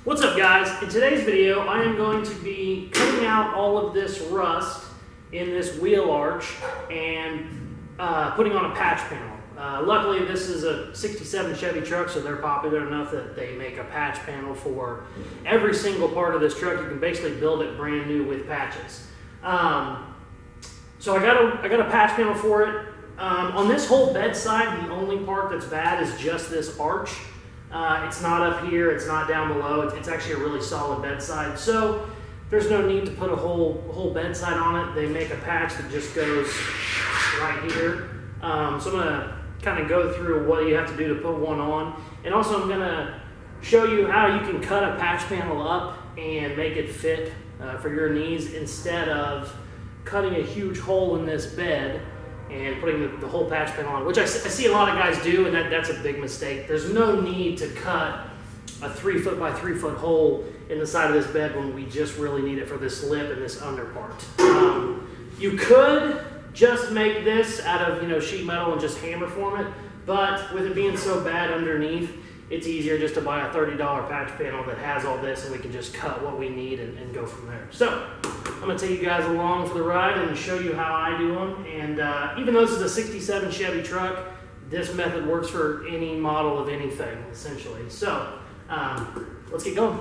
What's up, guys? In today's video I am going to be cutting out all of this rust in this wheel arch and putting on a patch panel. Luckily this is a 67 Chevy truck, so they're popular enough that they make a patch panel for every single part of this truck. You can basically build it brand new with patches. So I got a patch panel for it. On this whole bed side, the only part that's bad is just this arch. It's not up here, it's not down below, it's actually a really solid bedside. So there's no need to put a whole bedside on it. They make a patch that just goes right here. So I'm gonna kind of go through what you have to do to put one on. And also I'm gonna show you how you can cut a patch panel up and make it fit for your needs instead of cutting a huge hole in this bed and putting the whole patch panel on, which I see a lot of guys do, and that's a big mistake. There's no need to cut a 3 foot by 3 foot hole in the side of this bed when we just really need it for this lip and this under part. You could just make this out of sheet metal and just hammer form it, but with it being so bad underneath, it's easier just to buy a $30 patch panel that has all this, and we can just cut what we need and go from there. So I'm going to take you guys along for the ride and show you how I do them. And even though this is a 67 Chevy truck, this method works for any model of anything, essentially. So let's get going.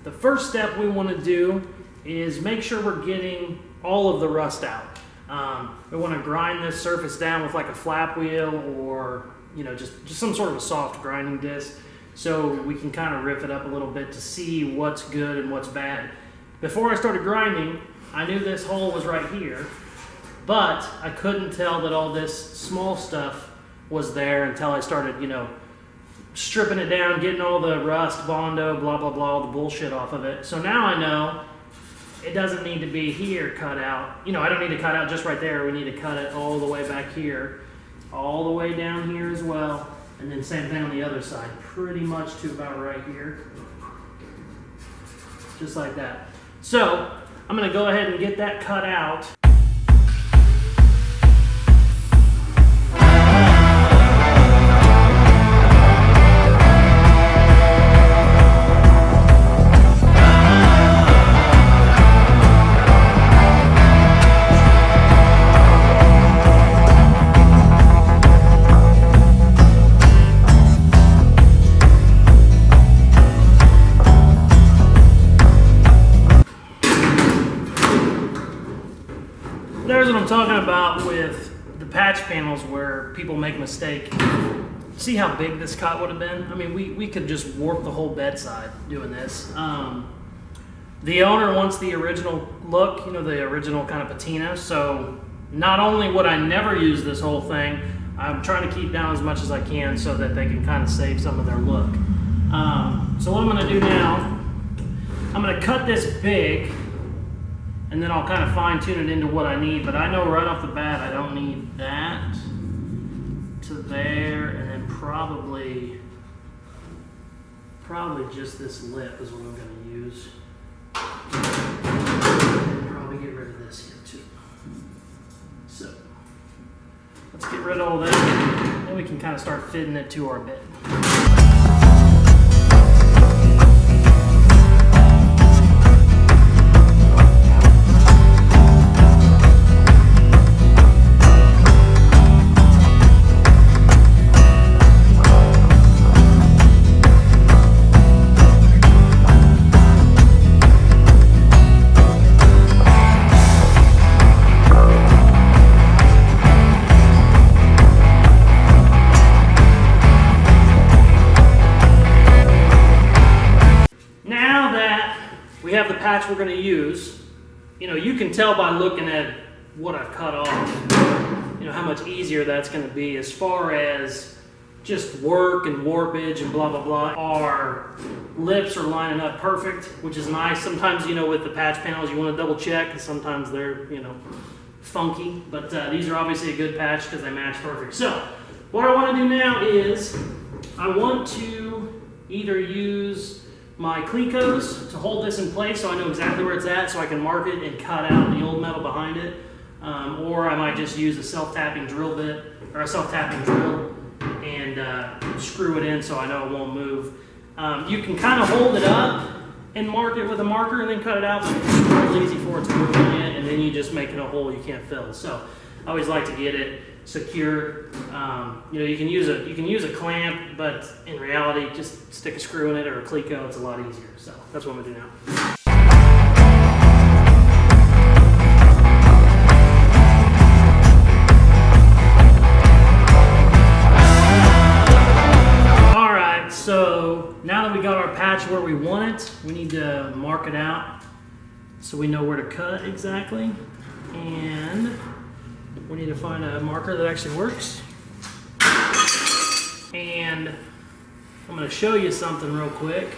The first step we want to do is make sure we're getting all of the rust out. We want to grind this surface down with like a flap wheel or just some sort of a soft grinding disc, so we can kind of rip it up a little bit to see what's good and what's bad. Before I started grinding, I knew this hole was right here, but I couldn't tell that all this small stuff was there until I started, stripping it down, getting all the rust, Bondo, blah, blah, blah, all the bullshit off of it. So now I know it doesn't need to be here cut out. I don't need to cut out just right there. We need to cut it all the way back here, all the way down here as well, and then same thing on the other side, pretty much to about right here, just like that. So I'm going to go ahead and get that cut out. There's what I'm talking about with the patch panels where people make a mistake. See how big this cut would have been? I mean, we could just warp the whole bedside doing this. The owner wants the original look, the original kind of patina. So not only would I never use this whole thing, I'm trying to keep down as much as I can so that they can kind of save some of their look. So what I'm going to do now, I'm going to cut this big, and then I'll kind of fine tune it into what I need. But I know right off the bat I don't need that to there, and then probably just this lip is what I'm going to use. And probably get rid of this here too. So let's get rid of all that, then we can kind of start fitting it to our bed. We have the patch we're going to use. You can tell by looking at what I've cut off, how much easier that's going to be as far as just work and warpage and blah, blah, blah. Our lips are lining up perfect, which is nice. Sometimes, with the patch panels, you want to double check, and sometimes they're, funky. But these are obviously a good patch because they match perfect. So what I want to do now is I want to either use my Clecos to hold this in place so I know exactly where it's at, so I can mark it and cut out the old metal behind it, or I might just use a self-tapping drill bit or a self-tapping drill and screw it in so I know it won't move. You can kind of hold it up and mark it with a marker and then cut it out, but it's real easy for it to move in, and then you just make it a hole you can't fill. So I always like to get it secure. You know, you can use a clamp, but in reality, just stick a screw in it or a cleco. It's a lot easier. So that's what I'm gonna do now. So now that we got our patch where we want it, we need to mark it out so we know where to cut exactly. And we need to find a marker that actually works. And I'm going to show you something real quick.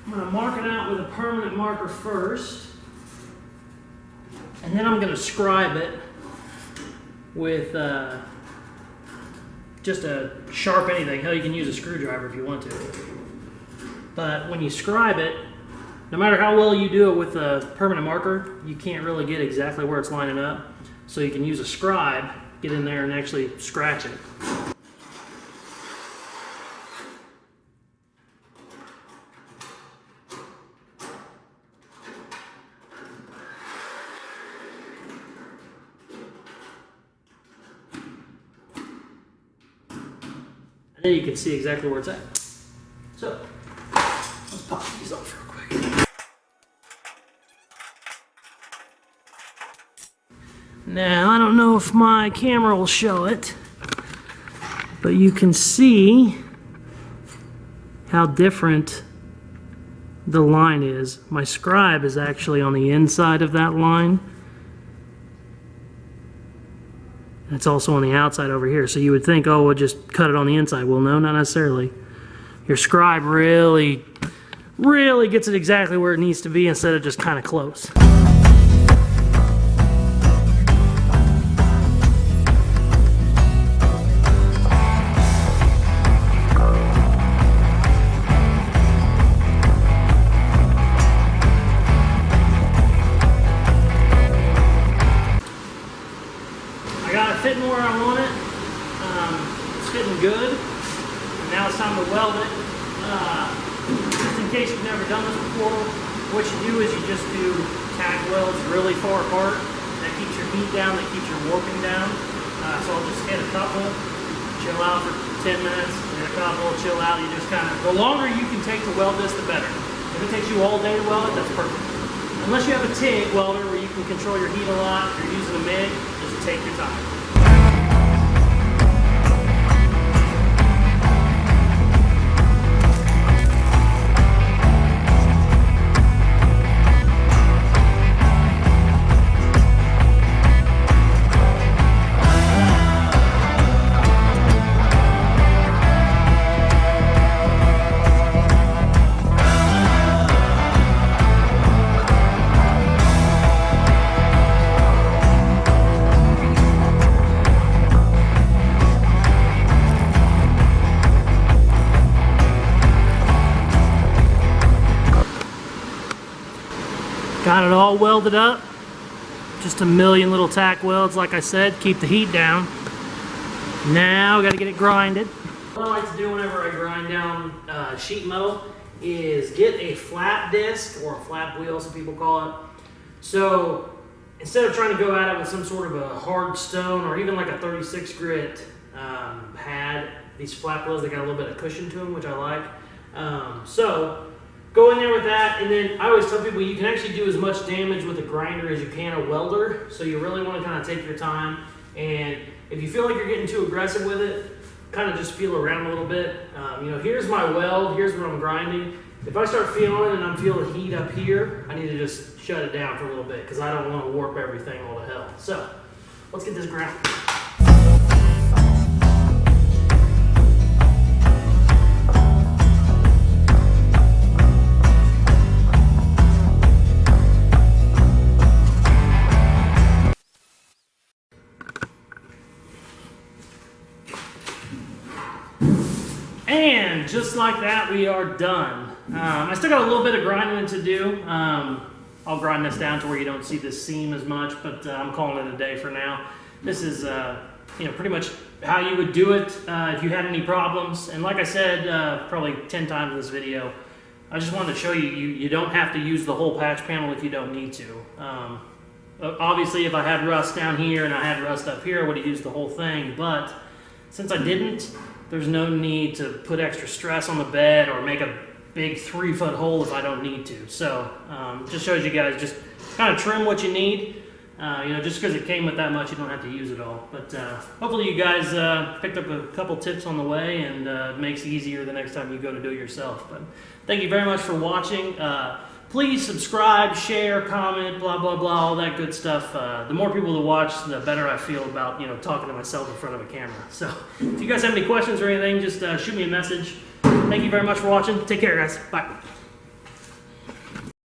I'm going to mark it out with a permanent marker first. And then I'm going to scribe it with just a sharp anything. Hell, you can use a screwdriver if you want to. But when you scribe it, no matter how well you do it with a permanent marker, you can't really get exactly where it's lining up. So you can use a scribe, get in there and actually scratch it. And then you can see exactly where it's at. So, let's pop these off real quick. Now, I don't know if my camera will show it, but you can see how different the line is. My scribe is actually on the inside of that line. It's also on the outside over here. So you would think, oh, we'll just cut it on the inside. Well, no, not necessarily. Your scribe really gets it exactly where it needs to be instead of just kind of close. Fitting where I want it. It's fitting good. And now it's time to weld it. Just in case you've never done this before, what you do is you just do tack welds really far apart. That keeps your heat down, that keeps your warping down. So I'll just hit a couple, chill out for 10 minutes, hit a couple, chill out. You just kind of, the longer you can take to weld this, the better. If it takes you all day to weld it, that's perfect. Unless you have a TIG welder where you can control your heat a lot, if you're using a MIG, just take your time. Got it all welded up. Just a million little tack welds, like I said, keep the heat down. Now, got to get it grinded. What I like to do whenever I grind down sheet metal is get a flat disc, or a flat wheel, some people call it. So, instead of trying to go at it with some sort of a hard stone, or even like a 36 grit pad, these flat wheels, they got a little bit of cushion to them, which I like. So, go in there with that, and then I always tell people you can actually do as much damage with a grinder as you can a welder, so you really want to kind of take your time, and if you feel like you're getting too aggressive with it, kind of just feel around a little bit. You know, here's my weld, here's what I'm grinding. If I start feeling it and I'm feeling heat up here, I need to just shut it down for a little bit, because I don't want to warp everything all to hell. So, let's get this ground. And just like that, we are done. I still got a little bit of grinding to do. I'll grind this down to where you don't see this seam as much, but I'm calling it a day for now. This is, you know, pretty much how you would do it if you had any problems. And like I said, probably 10 times in this video, I just wanted to show you, you don't have to use the whole patch panel if you don't need to. Obviously, if I had rust down here and I had rust up here, I would have used the whole thing. But since I didn't, there's no need to put extra stress on the bed or make a big 3-foot hole if I don't need to. So just shows you guys, just kind of trim what you need. You know, just because it came with that much, you don't have to use it all. But hopefully you guys picked up a couple tips on the way, and it makes it easier the next time you go to do it yourself. But thank you very much for watching. Please subscribe, share, comment, blah, blah, blah, all that good stuff. The more people to watch, the better I feel about, you know, talking to myself in front of a camera. So if you guys have any questions or anything, just shoot me a message. Thank you very much for watching. Take care, guys. Bye.